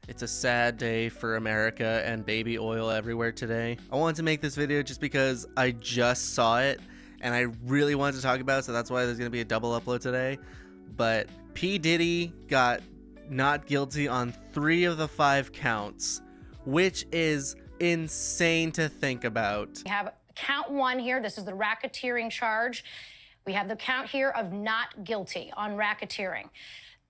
It's a sad day for America and baby oil everywhere today. I wanted to make this video just because I just saw it and I really wanted to talk about it, so that's why there's going to be a double upload today. But P. Diddy got not guilty on 3 of the 5 counts, which is insane to think about. We have count 1 here. This is the racketeering charge. We have the count here of not guilty on racketeering.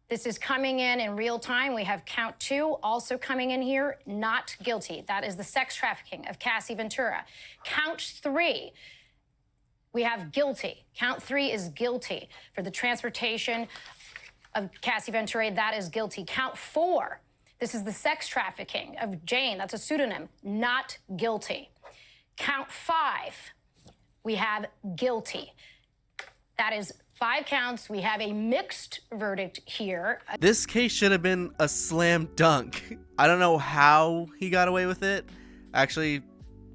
This is coming in real time. We have count 2 also coming in here, not guilty. That is the sex trafficking of Cassie Ventura. Count 3, we have guilty. Count 3 is guilty for the transportation of Cassie Ventura. That is guilty. Count 4, this is the sex trafficking of Jane. That's a pseudonym. Not guilty. Count 5, we have guilty. That is 5 counts. We have a mixed verdict here. This case should have been a slam dunk. I don't know how he got away with it. Actually,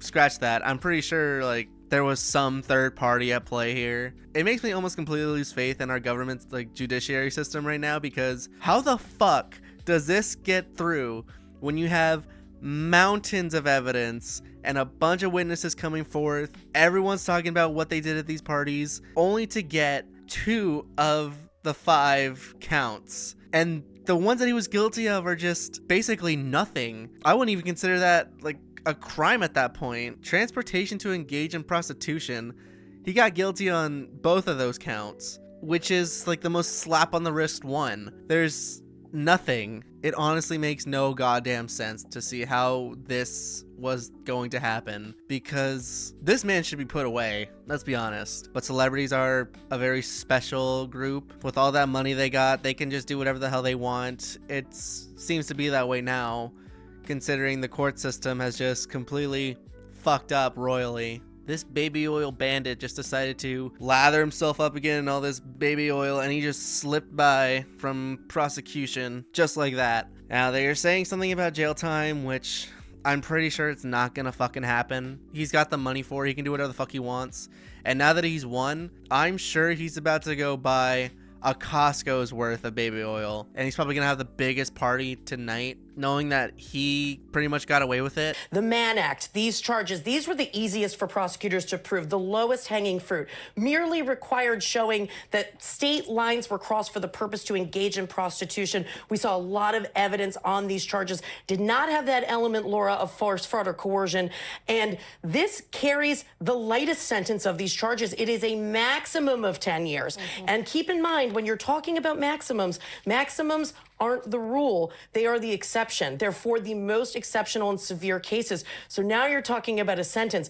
scratch that. I'm pretty sure like there was some third party at play here. It makes me almost completely lose faith in our government's like judiciary system right now, because how the fuck does this get through when you have mountains of evidence and a bunch of witnesses coming forth? Everyone's talking about what they did at these parties, only to get 2 of the 5 counts. And the ones that he was guilty of are just basically nothing. I wouldn't even consider that like a crime at that point. Transportation to engage in prostitution. He got guilty on both of those counts, which is like the most slap on the wrist one. There's nothing. It honestly makes no goddamn sense to see how this was going to happen, because this man should be put away, let's be honest. But celebrities are a very special group. With all that money they got, they can just do whatever the hell they want. It seems to be that way now, considering the court system has just completely fucked up royally. This baby oil bandit just decided to lather himself up again in all this baby oil, and he just slipped by from prosecution just like that. Now they're saying something about jail time, which I'm pretty sure it's not gonna fucking happen. He's got the money for it. He can do whatever the fuck he wants. And now that he's won, I'm sure he's about to go buy a Costco's worth of baby oil, and he's probably gonna have the biggest party tonight, knowing that he pretty much got away with it. The Mann Act, these charges, these were the easiest for prosecutors to prove, the lowest hanging fruit, merely required showing that state lines were crossed for the purpose to engage in prostitution. We saw a lot of evidence on these charges, did not have that element, Laura, of force, fraud, or coercion, and this carries the lightest sentence of these charges. It is a maximum of 10 years. And keep in mind, when you're talking about maximums, maximums aren't the rule, they are the exception. They're for the most exceptional and severe cases. So now you're talking about a sentence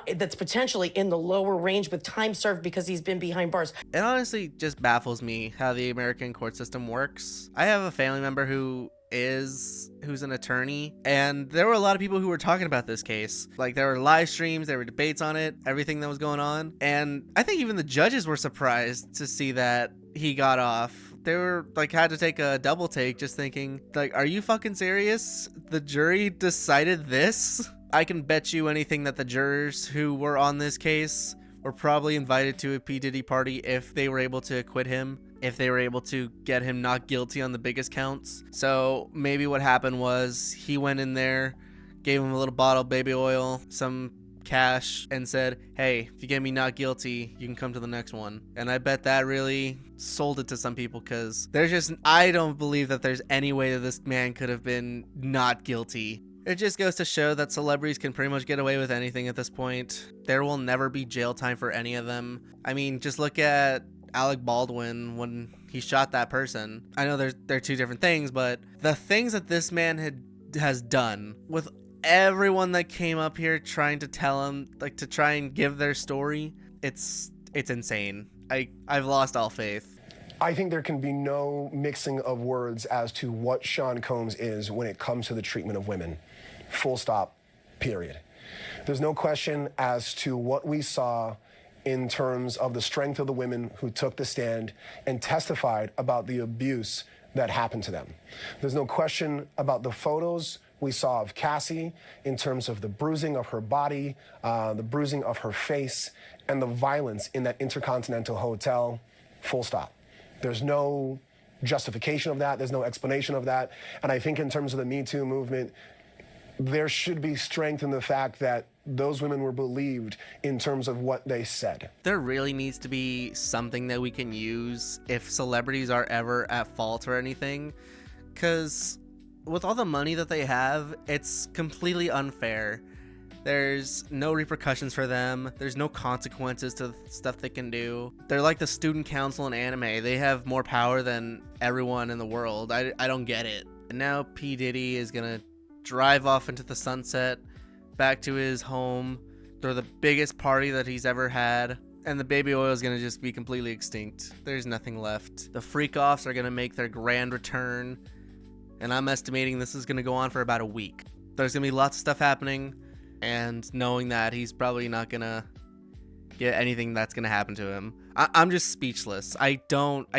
that's potentially in the lower range with time served because he's been behind bars. It honestly just baffles me how the American court system works. I have a family member who's an attorney, and there were a lot of people who were talking about this case. Like, there were live streams, there were debates on it, everything that was going on, and I think even the judges were surprised to see that he got off. They were like, had to take a double take, just thinking like, are you fucking serious? The jury decided this? I can bet you anything that the jurors who were on this case were probably invited to a P. Diddy party if they were able to acquit him, if they were able to get him not guilty on the biggest counts. So maybe what happened was he went in there, gave him a little bottle of baby oil, some cash, and said, hey, if you get me not guilty, you can come to the next one. And I bet that really sold it to some people, because I don't believe that there's any way that this man could have been not guilty. It just goes to show that celebrities can pretty much get away with anything at this point. There will never be jail time for any of them. I mean, just look at Alec Baldwin when he shot that person. I know they're 2 different things, but the things that this man has done with everyone that came up here trying to tell him, like, to try and give their story, it's insane. I've lost all faith. I think there can be no mixing of words as to what Sean Combs is when it comes to the treatment of women. Full stop, period. There's no question as to what we saw in terms of the strength of the women who took the stand and testified about the abuse that happened to them. There's no question about the photos we saw of Cassie in terms of the bruising of her body, the bruising of her face, and the violence in that Intercontinental Hotel. Full stop. There's no justification of that. There's no explanation of that. And I think in terms of the Me Too movement, there should be strength in the fact that those women were believed in terms of what they said. There really needs to be something that we can use if celebrities are ever at fault or anything, because with all the money that they have, it's completely unfair. There's no repercussions for them. There's no consequences to stuff they can do. They're like the student council in anime. They have more power than everyone in the world. I don't get it. And now P. Diddy is gonna drive off into the sunset, back to his home, throw the biggest party that he's ever had, and the baby oil is gonna just be completely extinct. There's nothing left. The freak-offs are gonna make their grand return, and I'm estimating this is gonna go on for about a week. There's gonna be lots of stuff happening, and knowing that he's probably not gonna get anything that's gonna happen to him, I'm just speechless. I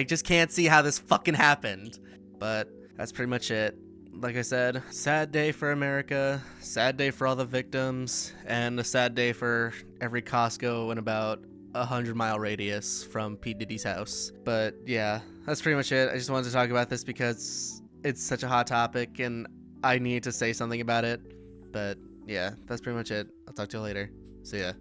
just can't see how this fucking happened. But that's pretty much it. Like I said, sad day for America, sad day for all the victims, and a sad day for every Costco in about 100-mile radius from P. Diddy's house. But yeah, that's pretty much it. I just wanted to talk about this because it's such a hot topic and I need to say something about it. But yeah, that's pretty much it. I'll talk to you later. See ya.